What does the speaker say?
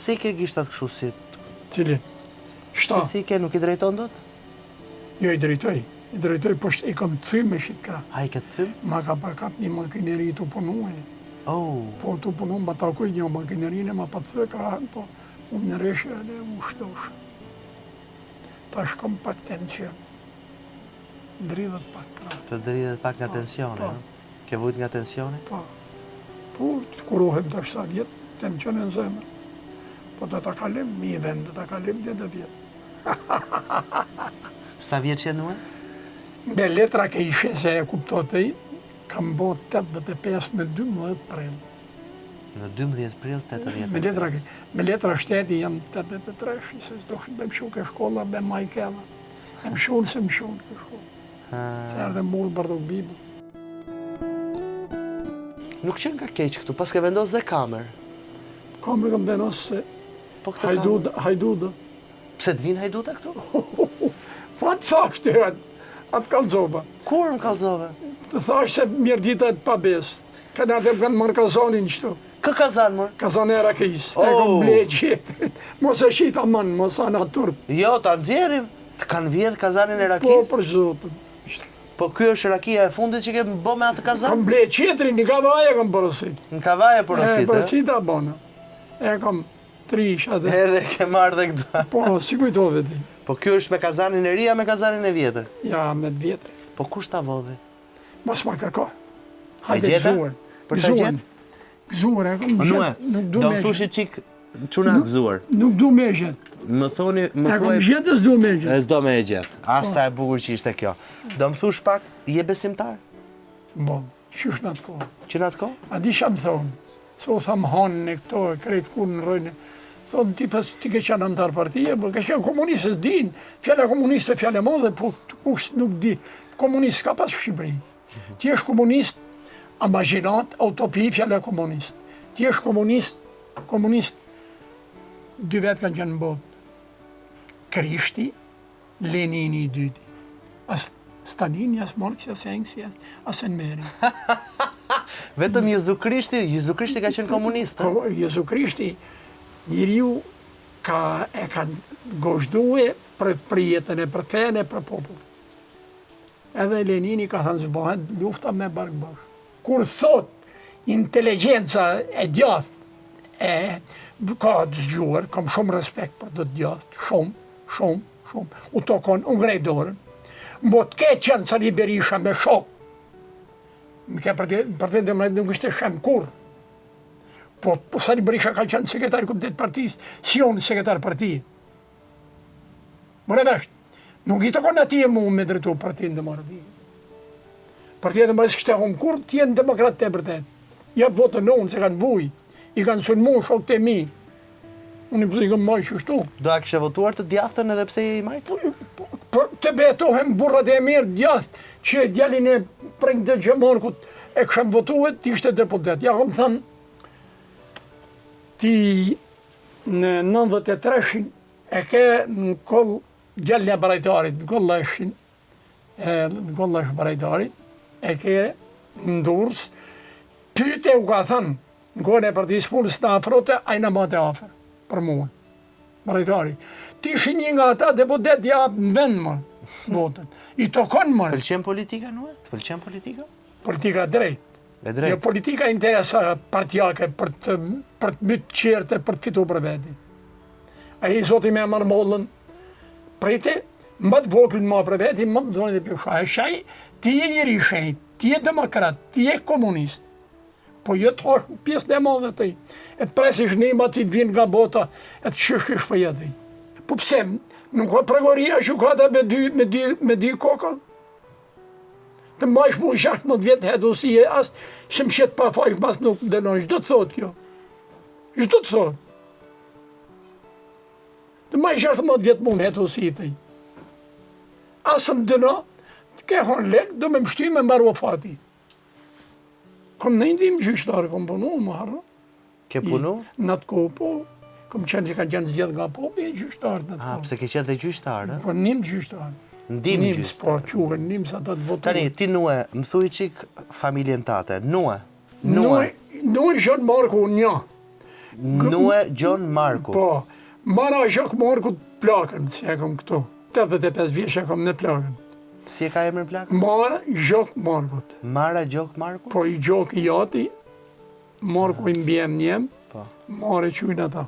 pse i ke gishtat kështu si? Cili? Shta. Si ke, nuk i drejton dot? Jo, i drejtoj. I drejtoj, po i kam të thymë me shikra. A i ke të thymë? Ma ka përkap një makineri të punu e. Po të punu, ma takoj një makinerinë, ma pa të thëkra, po unë në reshe dhe u shtosh. Ta shkom pak tension. Dridhet pak kra. Të dridhet pak nga tensione, ke vujt nga tensione? Po. Po, të kurohem të 7 vjetë, tensionin në zemër. Po do të kalim, mi vend, do të kalim 10 vjetë. Sa vjetë që nue? Me letra ke ishe se e kuptot e i, kam bo 85 me 12 prill. Në 12 prill, 80. Me letra shteti jam 83, se s'do me mshu ke shkolla, me majkella. E mshunë se mshunë ke shkolla. Se erdhe mullë bërdo bibu. Nuk qenë ka keq këtu, pas ke vendos dhe kamer. Kamer kam vendos se hajduda. Pse të vinë hajduda këtu? Fatë thashtë e atë kalzova. Kur më kalzove? Të thashtë se mirë dita e të pabesë. Këna dhe kanë marë kazanin qëtu. Kë kazan, mërë? Kazan e rakis. E kom ble qëtë. Mos e shita manë, mos anë atë turp. Jo, të nxjerim. Të kanë vjetë kazanin e rakis? Po, për zotën. Po kjo është rakia e fundit që ke bo me atë kazan? Kam ble qëtëri, një kavaje kam përësit. Në kavaje përësit, e? Përësit a bona. E kam 3 isha dhe. Edhe ke marrë dhe këta. Po, si kujtove ti. Po kjo është me kazanin e ri, a me kazanin e vjetër? Ja, me të vjetër. Po kush ta vodhi? Mas ma kërko. E Hajde gjeta? gëzuar. Për ta gjetë? Gëzuar, e kam gjetë. Nuk du do me më thushi qik quna gëzuar. Nuk du me gjetë. Më thoni, më E thuaj... kam gjetë e s'du me gjetë. E s'do me e gjetë. Asa e bukur që ishte kjo. Do më thush pak, je besimtar? Bon, qysh në atë kohë. Që në atë ko? A di sham thonë. So tham hanë e këto, e krejtë kur në rojnë. Thonë ti ke qenë antar partije, po ke qenë komunistës din. Fjalla komunistë e fjalla madhe, po kush nuk di. Komunistë s'ka pas Shqipëri. Ti është komunist, imagjinat, utopi, fjalla komunist. Ti është komunist, 2 vetë kanë qenë në botë. Krishti, Lenini i dyti. As Stalini, as Marx, as Engels, as Enmeri. Vetëm Jezu Krishti ka qenë komunist. Jezu Krishti, njeriu e ka gozhdue për jetën e për fene, për popull. Edhe Lenini ka thënë zbahet lufta me bashkë. Kur thot inteligenca e djathtë ka dëgjuar, kam shumë respekt për të djathtë, shumë. U tokon, unë grej dorën. Mbo të ke qenë Sali Berisha me shok. Më ke përtende më nuk ishte shem kur. Po Sali Berisha ka qenë sekretari komitet partijës, si unë sekretar partijë. Mërë edhështë, nuk i të konë ati e mu me dretu partijën dhe marë ti. Partijë dhe marës kështë e hum kur, ti e në demokrat të e bërtet. Jep votën në unë, se kanë vuj, i kanë sënë mu, shok të mi. Unë i përdi këmë majë qështu. Do a kështë votuar të djathën edhe pse i majtë? Të betohem burrat e mirë djathë, që djalin e prejnë të Gjemarkut e këshem votuet, ti ishte deputet. Ja, kom thënë, ti në 93-shin e ke në koll gjallë e barajtarit, në koll është barajtarit, e ke në Durrës, pyte u ka thënë, në kohën e partijës punës në afrote, a i në mate afer, për muë, barajtari. Ti ishi një nga ata deputet ja në vend më, votën. I tokon më. Pëlqen politika nue? Të pëlqen politika? Politika drejt. E drejt? Jo, politika interesa partijake për të mytë qerte, për të fitu për veti. A i zoti me marë mollën, prite, më të voklin ma për veti, më të dojnë dhe pjusha. E shaj, ti e njëri shenjt, ti e demokrat, ti e komunist. Po jo të hosh pjesë dhe madhe të i. E të presish një ma ti të vinë nga bota, e të shëshkish për jetë i. Po pse, nuk ka pregoria shukata me dy koka? Të majsh mu 16 vjetë hedosi e asë, që më shetë pa fajk mas nuk më denon, çdo të thot kjo. Çdo të thot. Të majsh 16 vjetë mu në hedosi të i. Asë më denon, të ke hon lek, do me mështy me mbaru fati. Kom në indim gjyqtarë, kom punu, më harro. Ke punu? Në atë kohë, po. Kom qenë që kanë qenë zgjedh nga popi e gjyqtarë në atë kohë. Pse ke qenë dhe gjyqtarë? Po nim gjyqtarë. Ndim Nim, po, quhe, nim sa të votu. Tani, ti nue, më thuj qik familjen tate, nue. Nue Jean Marku një. Nue Gjon Marku. Po, Mara Gjok Markut plakën, si e kom këtu. 85 vjeç e kom në plakën. Si e ka emrin plak? Mara Gjok Markut. Mara Gjok Marku? Po i Gjok i jati, Marku i mbjem njem, Po. Mare qujnë ata.